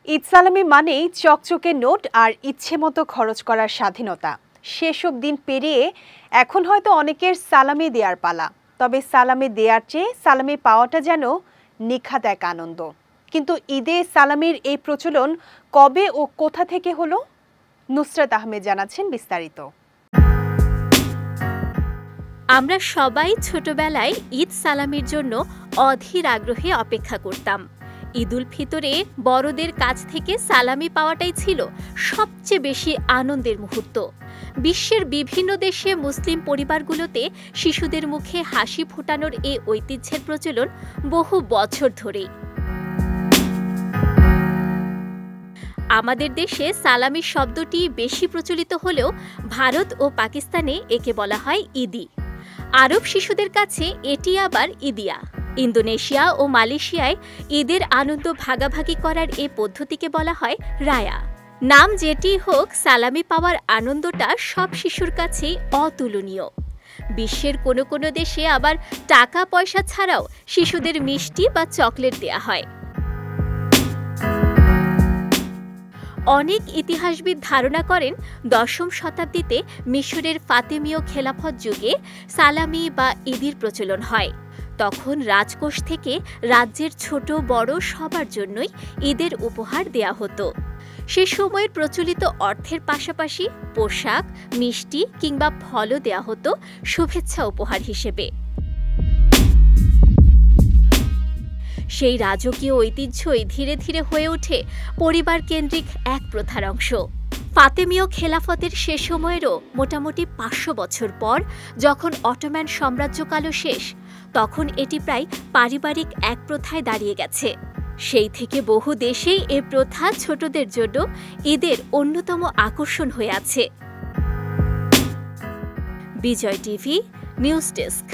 ঈদ সালামি মানেই চকচকে নোট আর ইচ্ছে মতো খরচ করার স্বাধীনতা। সেসব দিন পেরিয়ে এখন হয়তো অনেকের সালামি দেওয়ার পালা। তবে সালামি দেওয়ার চেয়ে সালামি পাওয়াটা যেন নিখাত এক আনন্দ। কিন্তু ঈদে সালামির এই প্রচলন কবে ও কোথা থেকে হলো? নুসরাত আহমেদ জানাচ্ছেন বিস্তারিত। আমরা সবাই ছোটবেলায় ঈদ সালামির জন্য অধীর আগ্রহে অপেক্ষা করতাম। ঈদুল ফিতরে বড়দের কাছ থেকে সালামি পাওয়াটাই ছিল সবচেয়ে বেশি আনন্দের মুহূর্ত। বিশ্বের বিভিন্ন দেশে মুসলিম পরিবারগুলোতে শিশুদের মুখে হাসি ফোটানোর এই ঐতিহ্যের প্রচলন বহু বছর ধরেই। আমাদের দেশে সালামি শব্দটি বেশি প্রচলিত হলেও ভারত ও পাকিস্তানে একে বলা হয় ঈদি। আরব শিশুদের কাছে এটি আবার ঈদিয়া। ইন্দোনেশিয়া ও মালয়েশিয়ায় ঈদের আনন্দ ভাগাভাগি করার এ পদ্ধতিকে বলা হয় রায়া। নাম যেটি হোক, সালামি পাওয়ার আনন্দটা সব শিশুর কাছেই অতুলনীয়। বিশ্বের কোনো কোনো দেশে আবার টাকা পয়সা ছাড়াও শিশুদের মিষ্টি বা চকলেট দেয়া হয়। অনেক ইতিহাসবিদ ধারণা করেন ১০ম শতাব্দীতে মিশরের ফাতেমীয় খেলাফত যুগে সালামি বা ঈদের প্রচলন হয়। তখন রাজকোষ থেকে রাজ্যের ছোট বড় সবার জন্যই ঈদের উপহার দেয়া হতো। সে সময়ের প্রচলিত অর্থের পাশাপাশি পোশাক, মিষ্টি কিংবা ফলও দেয়া হতো শুভেচ্ছা উপহার হিসেবে। সেই রাজকীয় ঐতিহ্যই ধীরে ধীরে হয়ে ওঠে পরিবার কেন্দ্রিক এক প্রথার অংশ। ফাতেমীয় খেলাফতের সে সময়েরও মোটামুটি ৫০০ বছর পর যখন অটোম্যান সাম্রাজ্যকালও শেষ, তখন এটি প্রায় পারিবারিক এক প্রথায় দাঁড়িয়ে গেছে। সেই থেকে বহু দেশেই এ প্রথা ছোটদের জন্য ঈদের অন্যতম আকর্ষণ হয়ে আছে। বিজয় টিভি নিউজ ডেস্ক।